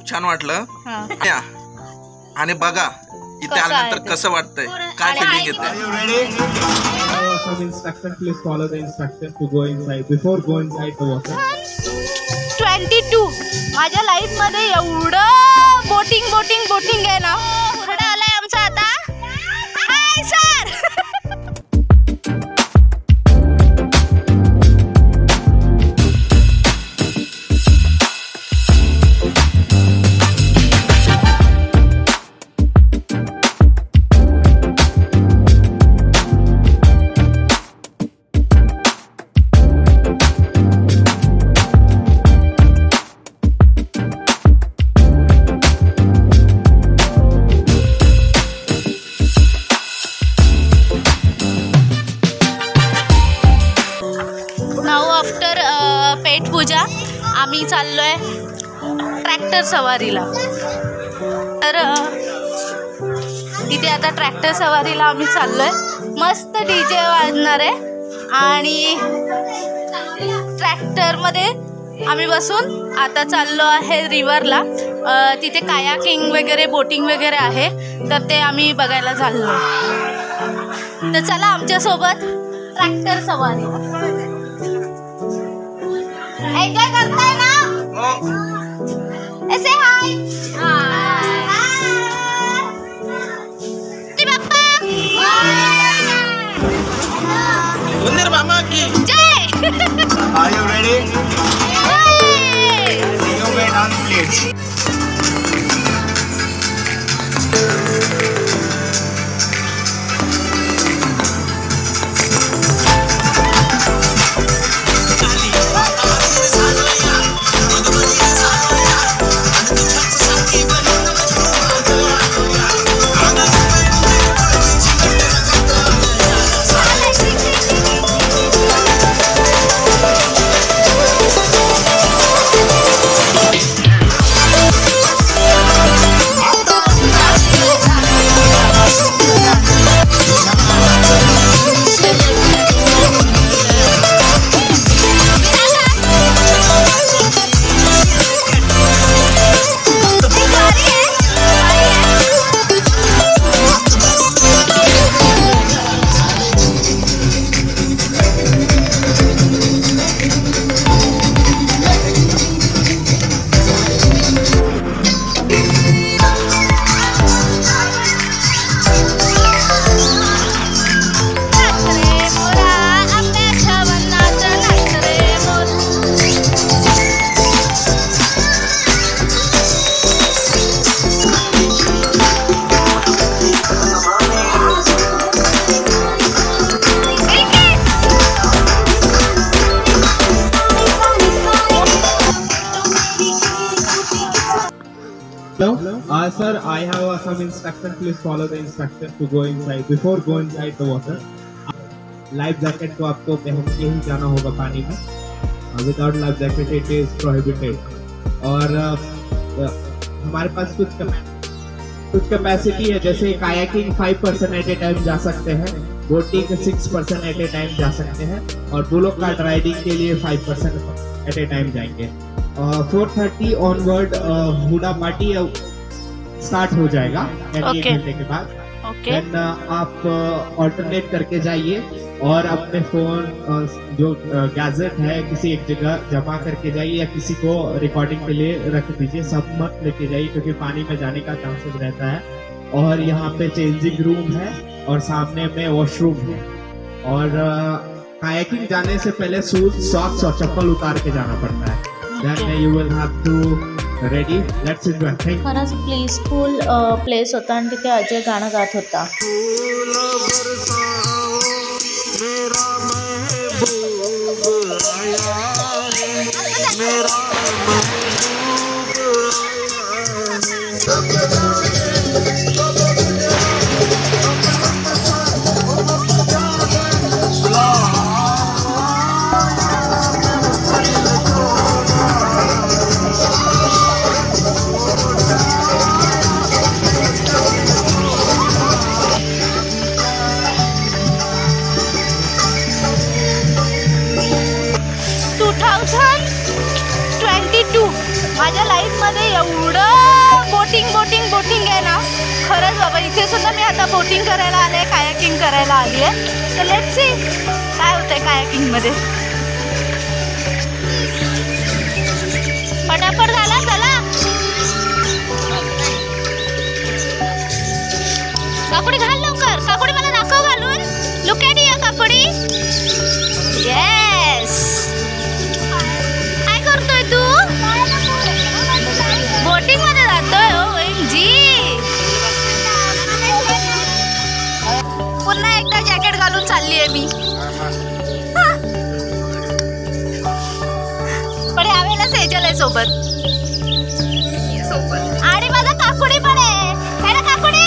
खूप छान वाटलं आणि बघा इथे आल्यानंतर कसं वाटतंय, काय फिलिंग येते. Some instruction, please follow the instruction to go inside. Before go inside the water. 22 माझ्या लाईफ मध्ये एवढं बोटिंग आहे ना. पुढे आलाय आमचा आता. Hi sir. पेट पूजा आम्ही चाललोय ट्रॅक्टर सवारीला. तर इथे आता ट्रॅक्टर सवारीला आम्ही चाललोय. मस्त डीजे वाजणार आहे आणि ट्रॅक्टरमध्ये आम्ही बसून आता चाललो आहे रिव्हरला. तिथे कायाकिंग वगैरे बोटिंग वगैरे आहे, तर ते आम्ही बघायला चाललो. तर चला आमच्यासोबत ट्रॅक्टर सवारीला. एन्जॉय करताय ना? ऐसे हाय. बाप्पा वंदे मामा की जय. Are you ready? See you when on please. Hello. Sir, I have some instruction. Please follow the instruction to go inside. Before go inside the water, life jacket को आपको पहन के ही जाना होगा पानी में. Without life jacket it is prohibited. और हमारे pass कुछ कैपेसिटी है, जैसे कायाकिंग 5% एट ए टाइम जा सकते हैं, बोटिंग 6% एट ए टाइम जा सकते हैं, और बुलोक कार्ट राइडिंग के लिए 5% एट ए टाइम जाएंगे. 4:30 ऑनवर्ड हुडा पार्टी स्टार्ट हो जाएगा 1 घंटे के बाद. देन आप ऑल्टरनेट करके जाइए और अपने फोन जो गैजेट है किसी एक जगह जमा करके जाइए, या किसी को रिकॉर्डिंग के लिए रख दीजिए. सब मत लेके जाइए क्योंकि पानी में जाने का चांसेस रहता है. और यहाँ पे चेंजिंग रूम है और सामने में वॉशरूम है. और कायाकिंग जाने से पहले शूज, सॉक्स और चप्पल उतार के जाना पड़ता है. Then you will have to ready. Let's enjoy. खरंच प्लीजफुल प्लेस होता आणि तिथे अजय गाणं गात होता. बोटिंग आहे ना, खरंच बाबा इथे सुद्धा मी आता बोटिंग करायला आले, कायाकिंग करायला आली आहे. तर लेट्स सी काय होतंय कायाकिंगमध्ये. फटाफट झाला, चला. काकुडी घाल लवकर. काकुडी मला दाखव घालून. लुक ॲट या काकुडी. येस. काय करतोय तू? बोटिंग मध्ये जातोय. OMG. पुन्हा एकदा जॅकेट घालून चालली आहे मी. पण यावेळेला सेजल आहे सोबत. आणि माझा काकुडी पण आहे. है ना काकुडी?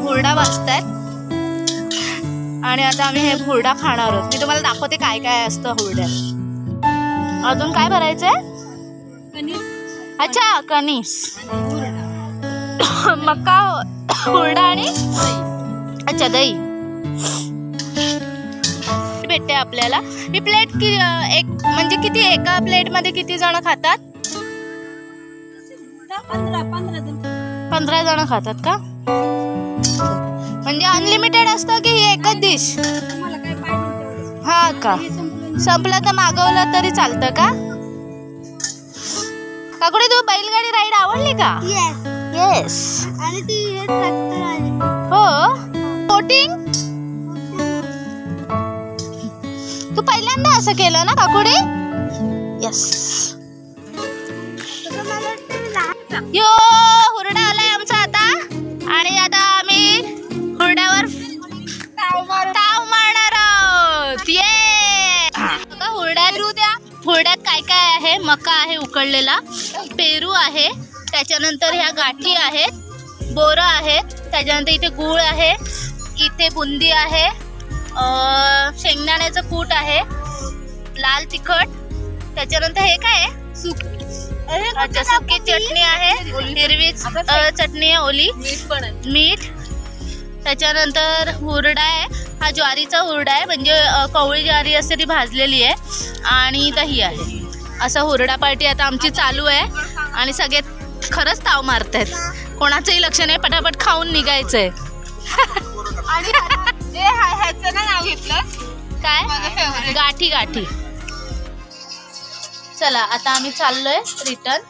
हुरडा वाजतायत आणि आता आम्ही हे हुरडा खाणार आहोत. मी तुम्हाला दाखवते काय काय असतं हुरड्यात. अजून काय भरायचंय? अच्छा कणीस, मका, हुरडा आणि अच्छा दही भेटते आपल्याला. ही प्लेट एक म्हणजे किती, एका प्लेट मध्ये किती जण खातात? 15 जण खातात का? म्हणजे अनलिमिटेड असतं की ही एकच डिश? हा का, संपलं तर मागवलं तरी चालतं का? काकुडी तू बैलगाडी राईड आवडली का? येस. आणि ती ट्रॅक्टर आली. हो. बोटिंग तू पहिल्यांदा असं केलं ना काकुडी? येस. यो हुरडा आलाय आमचा आता आणि आता आम्ही हुरड्यावर ताव मारणार आहोत. ये हुरड्यात काय काय आहे? मका आहे उकडलेला, पेरू आहे, त्याच्यानंतर ह्या गाठी आहेत, बोरं आहेत, त्याच्यानंतर इथे गूळ आहे, इथे बुंदी आहे, शेंगदाण्याचं कूट आहे, लाल तिखट, त्याच्यानंतर हे काय आहे? अच्छा सुकी चटणी आहे, हिरवी चटणी आहे, ओली मीठ, त्याच्यानंतर हुरडा आहे. हा ज्वारीचा हुरडा आहे, म्हणजे कवळी ज्वारी असते ती भाजलेली आहे, आणि दही आहे. असं हुरडा पार्टी आता आमची चालू आहे आणि सगळे खरंच ताव मारतायत. कोणाचंही लक्ष नाही, पटापट खाऊन निघायचंय. आणि ह्याचं ना नाव घेतलं काय गाठी गाठी. चला आता आम्ही चाललोय रिटर्न.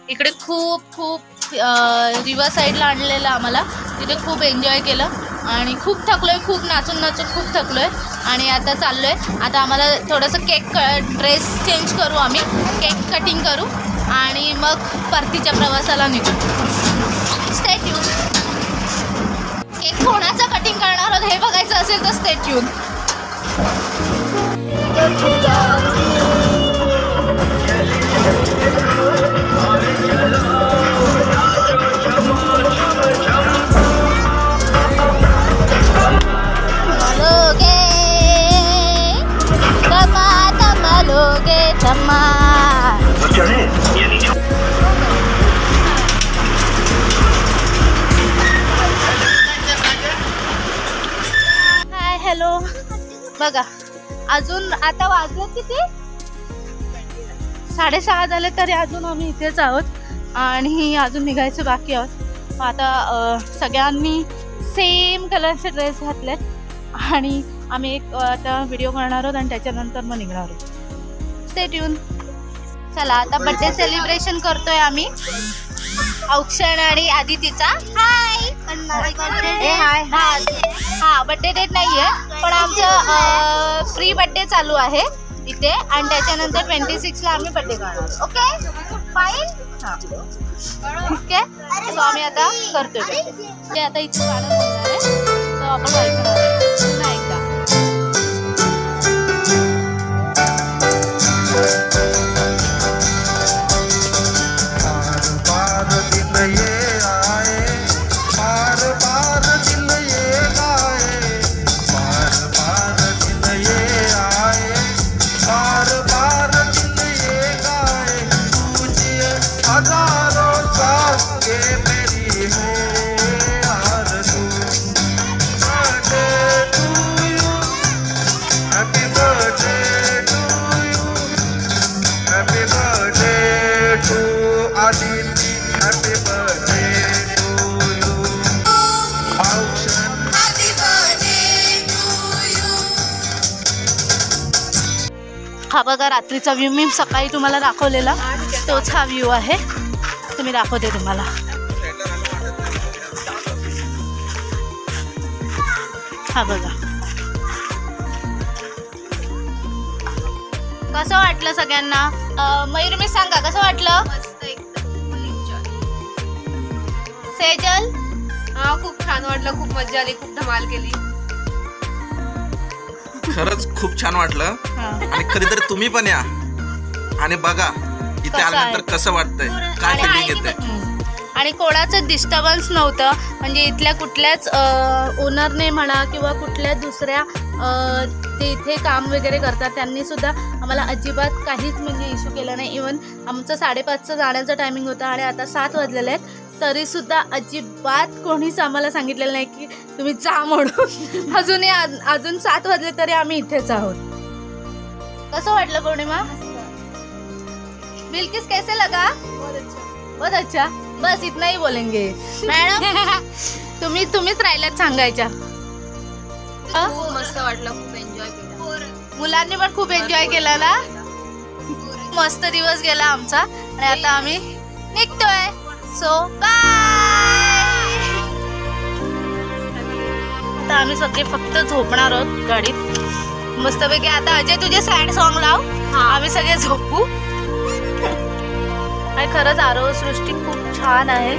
इकडे खूप खूप रिव्हर साईडला आणलेलं आम्हाला, तिथे खूप एन्जॉय केलं आणि खूप थकलोय, खूप नाचून नाचून खूप थकलोय. आणि आता चाललोय, आता आम्हाला थोडंसं ड्रेस चेंज करू, आम्ही केक कटिंग करू आणि मग परतीच्या प्रवासाला निघू. Stay tune. केक कोणाचा कटिंग करणार आहोत हे बघायचं असेल तर स्टे ट्यून. Hi hello. बघा अजून आता वाजले किती, 6:30 झाले तरी अजून आम्ही इथेच आहोत आणि अजून निघायचं बाकी आहोत. आता सगळ्यांनी सेम कलरचे ड्रेस घातलेत आणि आम्ही एक आता व्हिडिओ करणार आहोत आणि त्याच्यानंतर मग निघणार आहोत. Stay tune. चला आता बर्थडे सेलिब्रेशन करतोय आम्ही. औक्षण आणि आदितीचा हाय. हाय हा बर्थडे डेट नाही आहे पण आमचं प्री बर्थडे चालू आहे इथे आणि त्याच्यानंतर 26ला आम्ही बर्थडे करणार. Okay fine. हां ओके. सो आम्ही आता करतोय ते. आता इथे गाणं बोलणार आहे तर आपण ऐकणार पुन्हा एकदा. हा बघा रात्रीचा व्ह्यू मी सकाळी तुम्हाला दाखवलेला तोच हा व्ह्यू आहे. तुम्ही दाखवते तुम्हाला. हा बघा कसं वाटलं सगळ्यांना. मयूर मी सांगा कसं वाटलं. सेजल खूप छान वाटलं, खूप मजा आली, खूप धमाल केली. खरंच खूप छान वाटलं आणि कधीतरी तुम्ही पण या आणि बघा इथे आल्यानंतर कसं वाटतंय, काय फिलिंग येते. आणि कोणाचं डिस्टर्बन्स नव्हतं म्हणजे इथल्या कुठल्याच ओनरने म्हणा किंवा कुठल्या दुसऱ्या ते इथे काम वगैरे करतात त्यांनी सुद्धा आम्हाला अजिबात काहीच म्हणजे इश्यू केला नाही. इवन आमचं 5:30चं जाण्याचं टायमिंग होतं आणि आता 7 वाजलेले आहेत तरीसुद्धा अजिबात कोणीच आम्हाला सांगितलेलं नाही की तुम्ही जा म्हणून. अजून 7 वाजले तरी आम्ही इथेच आहोत. कसं वाटलं पौर्णिमा. बिल्किस कैसे लगा. बहुत अच्छा. बस इतना ही बोलेंगे मॅडम. तुम्हीच राहिल्यात सांगायच्या. खूप मस्त वाटलं, खूप एन्जॉय केला. मुलांनी पण खूप एन्जॉय केला ना. मस्त दिवस गेला आमचा आणि आता आम्ही निघतोय. So bye. आता आम्ही सगळे फक्त झोपणार आहोत गाडीत मस्तपैकी. आता अजय तुझे सॅड सॉन्ग लाव, आम्ही सगळे झोपू. आणि खरंच आरोह सृष्टी खूप छान आहे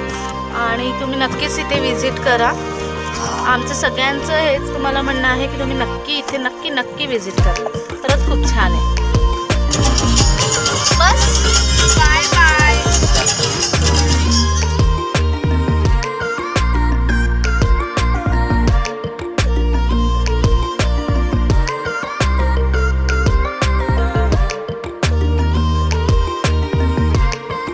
आणि तुम्ही नक्कीच इथे व्हिजिट करा. आमचं सगळ्यांचं हेच तुम्हाला म्हणणं आहे की तुम्ही नक्की इथे नक्की व्हिजिट करा. खरंच खूप छान आहे. बस बाय बाय.